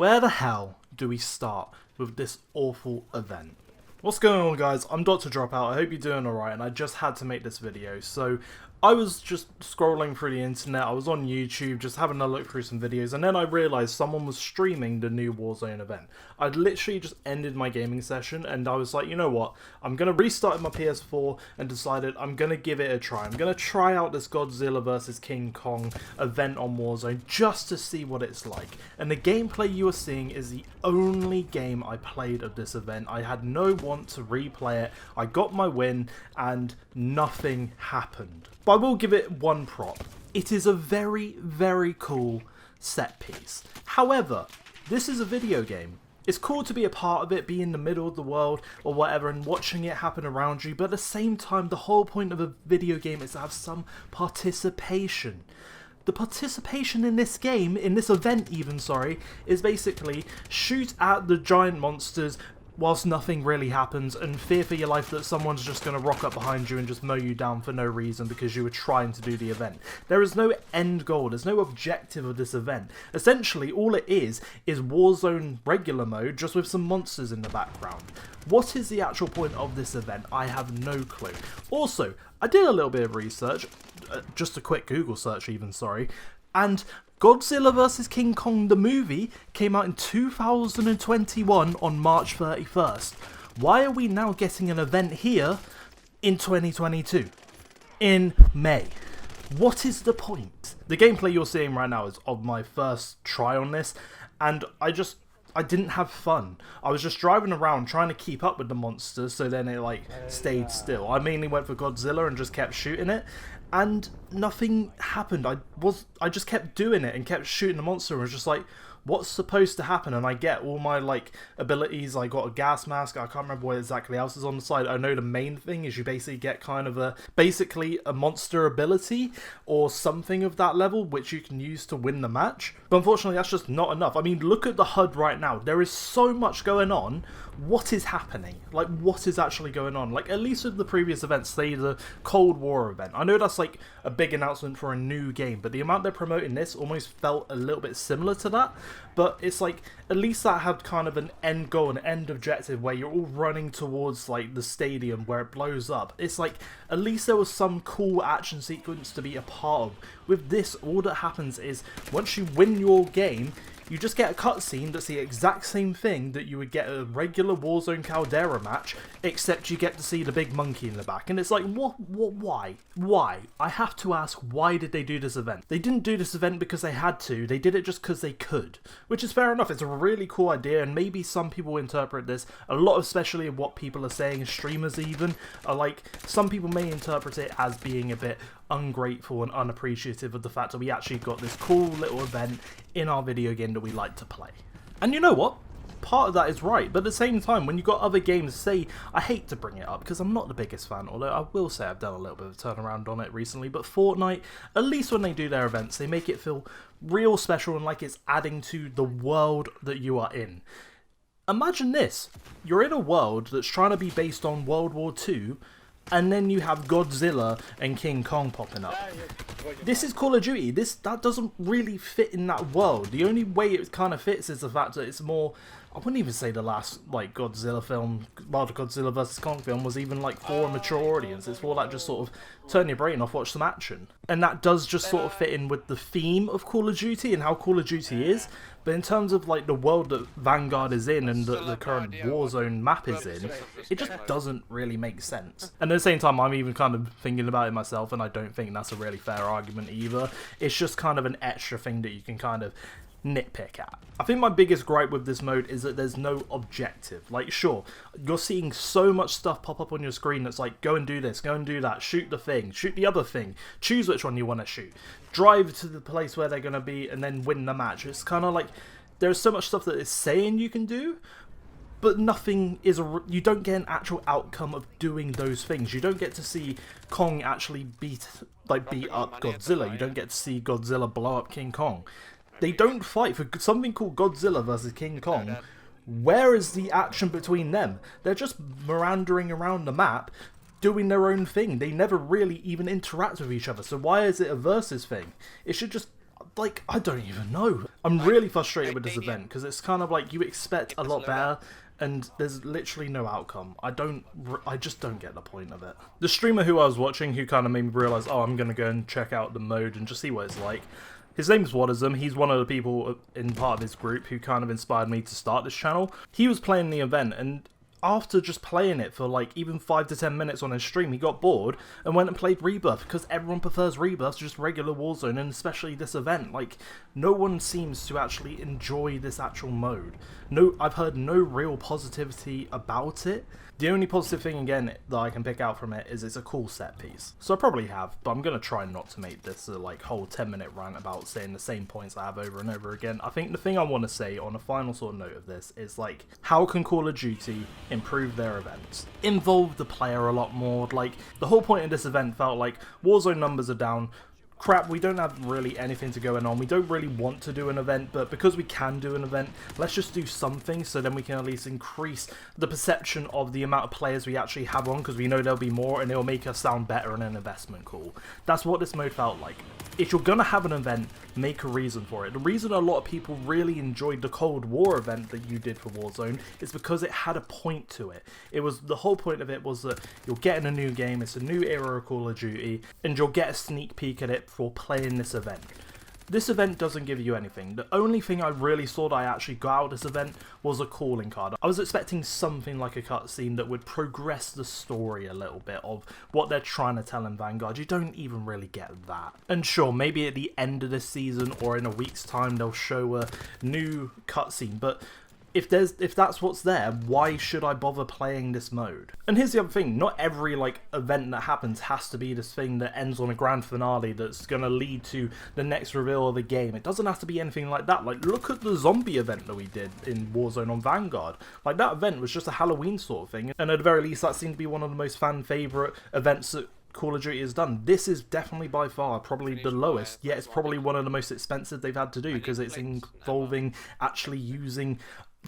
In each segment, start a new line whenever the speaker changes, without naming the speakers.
Where the hell do we start with this awful event? What's going on, guys? I'm Dr. Dropout. I hope you're doing alright, and I just had to make this video. So I was just scrolling through the internet, I was on YouTube just having a look through some videos, and then I realised someone was streaming the new Warzone event. I'd literally just ended my gaming session and I was like, you know what, I'm going to restart my PS4 and decided I'm going to give it a try. I'm going to try out this Godzilla vs King Kong event on Warzone just to see what it's like. And the gameplay you are seeing is the only game I played of this event. I had no want to replay it, I got my win and nothing happened. But I will give it one prop. It is a very, very cool set piece. However, this is a video game. It's cool to be a part of it, be in the middle of the world or whatever and watching it happen around you, but at the same time the whole point of a video game is to have some participation. The participation in this game, in this event even, sorry, is basically shoot at the giant monsters whilst nothing really happens and fear for your life that someone's just going to rock up behind you and just mow you down for no reason because you were trying to do the event. There is no end goal, there's no objective of this event. Essentially all it is Warzone regular mode just with some monsters in the background. What is the actual point of this event? I have no clue. Also, I did a little bit of research, just a quick Google search even, sorry, and Godzilla vs King Kong the movie came out in 2021 on March 31st. Why are we now getting an event here in 2022? In May. What is the point? The gameplay you're seeing right now is of my first try on this, and I didn't have fun. I was just driving around trying to keep up with the monsters, so then it like stayed still. I mainly went for Godzilla and just kept shooting it, and nothing happened. I just kept doing it and kept shooting the monster and was just like, what's supposed to happen? And I get all my like abilities. I got a gas mask. I can't remember what exactly else is on the side. I know the main thing is you basically get kind of basically a monster ability or something of that level which you can use to win the match. But unfortunately that's just not enough. I mean, look at the HUD right now. There is so much going on. What is happening? Like, what is actually going on? Like, at least with the previous events, say the Cold War event. I know that's like a big announcement for a new game, but the amount they're promoting this almost felt a little bit similar to that. But it's like, at least that had kind of an end goal, an end objective where you're all running towards like the stadium where it blows up. It's like, at least there was some cool action sequence to be a part of. With this, all that happens is once you win your game, you just get a cutscene that's the exact same thing that you would get at a regular Warzone Caldera match, except you get to see the big monkey in the back. And it's like, why? Why? I have to ask, why did they do this event? They didn't do this event because they had to, they did it just because they could. Which is fair enough, it's a really cool idea, and maybe some people interpret this, a lot especially of what people are saying, streamers even, are like, some people may interpret it as being a bit ungrateful and unappreciative of the fact that we actually got this cool little event in our video game that we like to play. And you know what? Part of that is right, but at the same time, when you've got other games, say, I hate to bring it up because I'm not the biggest fan, although I will say I've done a little bit of a turnaround on it recently, but Fortnite, at least when they do their events, they make it feel real special and like it's adding to the world that you are in. Imagine this, you're in a world that's trying to be based on World War II, and then you have Godzilla and King Kong popping up. This is Call of Duty. That doesn't really fit in that world. The only way it kind of fits is the fact that it's more, I wouldn't even say the last like Godzilla film, well, the Godzilla vs Kong film was even like for a mature audience. It's more like just sort of turn your brain off, watch some action. And that does just sort of fit in with the theme of Call of Duty and how Call of Duty is. But in terms of like the world that Vanguard is in and the current Warzone map is in, it just doesn't really make sense. And at the same time, I'm even kind of thinking about it myself, and I don't think that's a really fair argument either. It's just kind of an extra thing that you can kind of nitpick at. I think my biggest gripe with this mode is that there's no objective. Like, sure, you're seeing so much stuff pop up on your screen that's like, go and do this, go and do that, shoot the thing, shoot the other thing, choose which one you want to shoot, drive to the place where they're going to be and then win the match. It's kind of like, there's so much stuff that it's saying you can do, but nothing is, you don't get an actual outcome of doing those things. You don't get to see Kong actually beat up Godzilla. You don't get to see Godzilla blow up King Kong. They don't fight for something called Godzilla vs King Kong. Where is the action between them? They're just meandering around the map, doing their own thing. They never really even interact with each other. So why is it a versus thing? It should just like, I don't even know. I'm really frustrated with this event because it's kind of like you expect a lot better and there's literally no outcome. I just don't get the point of it. The streamer who I was watching who kind of made me realise, oh, I'm going to go and check out the mode and just see what it's like. His name's WARZONE. He's one of the people in part of his group who kind of inspired me to start this channel. He was playing the event, and after just playing it for like even 5 to 10 minutes on his stream, he got bored and went and played Rebirth, because everyone prefers Rebirth to just regular Warzone, and especially this event. Like, no one seems to actually enjoy this actual mode. No, I've heard no real positivity about it. The only positive thing, again, that I can pick out from it is it's a cool set piece. So I probably have, but I'm going to try not to make this a like whole 10-minute rant about saying the same points I have over and over again. I think the thing I want to say on a final sort of note of this is, like, how can Call of Duty improve their events? Involve the player a lot more. Like, the whole point of this event felt like Warzone numbers are down. Crap, we don't have really anything to going on. We don't really want to do an event, but because we can do an event, let's just do something so then we can at least increase the perception of the amount of players we actually have on, because we know there'll be more and it'll make us sound better and an investment cool. That's what this mode felt like. If you're gonna have an event, make a reason for it. The reason a lot of people really enjoyed the Cold War event that you did for Warzone is because it had a point to it. It was, the whole point of it was that you're getting a new game, it's a new era of Call of Duty, and you'll get a sneak peek at it for playing this event. This event doesn't give you anything. The only thing I really saw that I actually got out of this event was a calling card. I was expecting something like a cutscene that would progress the story a little bit of what they're trying to tell in Vanguard. You don't even really get that. And sure, maybe at the end of this season or in a week's time they'll show a new cutscene, but if that's what's there, why should I bother playing this mode? And here's the other thing, not every like event that happens has to be this thing that ends on a grand finale that's gonna lead to the next reveal of the game. It doesn't have to be anything like that. Like, look at the zombie event that we did in Warzone on Vanguard. Like, that event was just a Halloween sort of thing, and at the very least that seemed to be one of the most fan favourite events that Call of Duty has done. This is definitely by far probably the lowest, yet it's probably one of the most expensive they've had to do, because it's involving actually using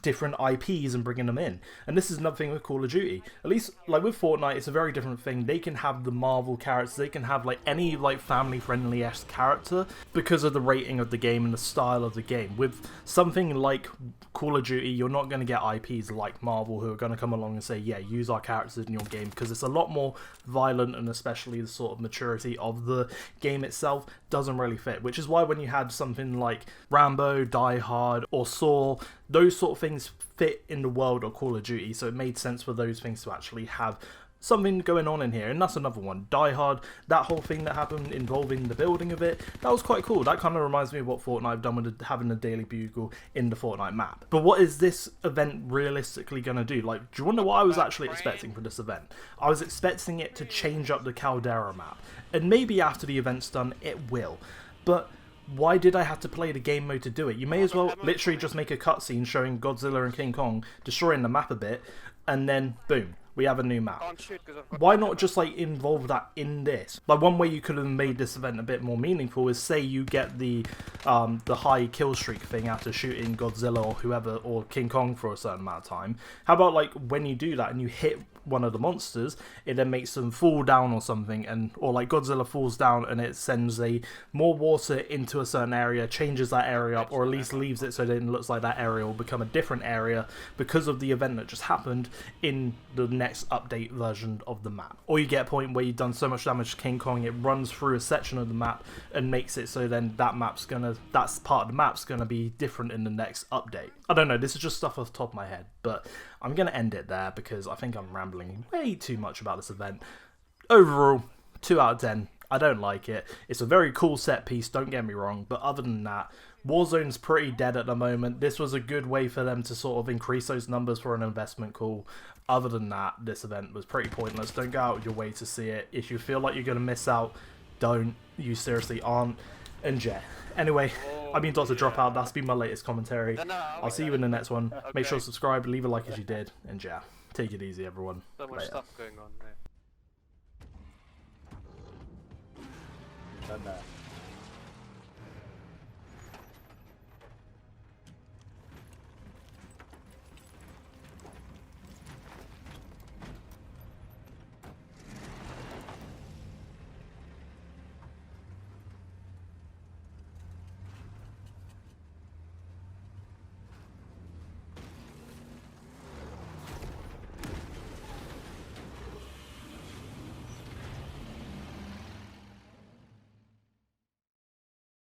different IPs and bringing them in. And this is another thing with Call of Duty. At least, like with Fortnite, it's a very different thing. They can have the Marvel characters, they can have like any like family-friendly-esque character because of the rating of the game and the style of the game. With something like Call of Duty, you're not going to get IPs like Marvel who are going to come along and say, yeah, use our characters in your game, because it's a lot more violent, and especially the sort of maturity of the game itself doesn't really fit. Which is why when you had something like Rambo, Die Hard, or Saw, those sort of things fit in the world of Call of Duty, so it made sense for those things to actually have something going on in here. And that's another one. Die Hard, that whole thing that happened involving the building of it, that was quite cool. That kind of reminds me of what Fortnite have done with having the Daily Bugle in the Fortnite map. But what is this event realistically going to do? Like, do you want to know what I was actually expecting for this event? I was expecting it to change up the Caldera map, and maybe after the event's done it will, but why did I have to play the game mode to do it? You may as well literally just make a cutscene showing Godzilla and King Kong destroying the map a bit, and then boom, we have a new map. Why not just like involve that in this? Like, one way you could have made this event a bit more meaningful is, say you get the high kill streak thing after shooting Godzilla or whoever, or King Kong, for a certain amount of time. How about like when you do that and you hit one of the monsters, it then makes them fall down or something, and or like Godzilla falls down and it sends more water into a certain area, changes that area up, or at least leaves it so that it looks like that area will become a different area because of the event that just happened in the next update version of the map. Or you get a point where you've done so much damage to King Kong, it runs through a section of the map and makes it so then that part of the map's gonna be different in the next update. I don't know, this is just stuff off the top of my head, but I'm gonna end it there because I think I'm rambling way too much about this event. Overall, 2 out of 10. I don't like it. It's a very cool set piece, don't get me wrong, but other than that, Warzone's pretty dead at the moment. This was a good way for them to sort of increase those numbers for an investment call. Other than that, this event was pretty pointless. Don't go out of your way to see it. If you feel like you're going to miss out, don't. You seriously aren't. And yeah. Anyway, I've been Dr. Dropout. That's been my latest commentary. I'll see you in the next one. Make sure to subscribe, leave a like as you did, and yeah. Take it easy, everyone.
So much stuff going on there.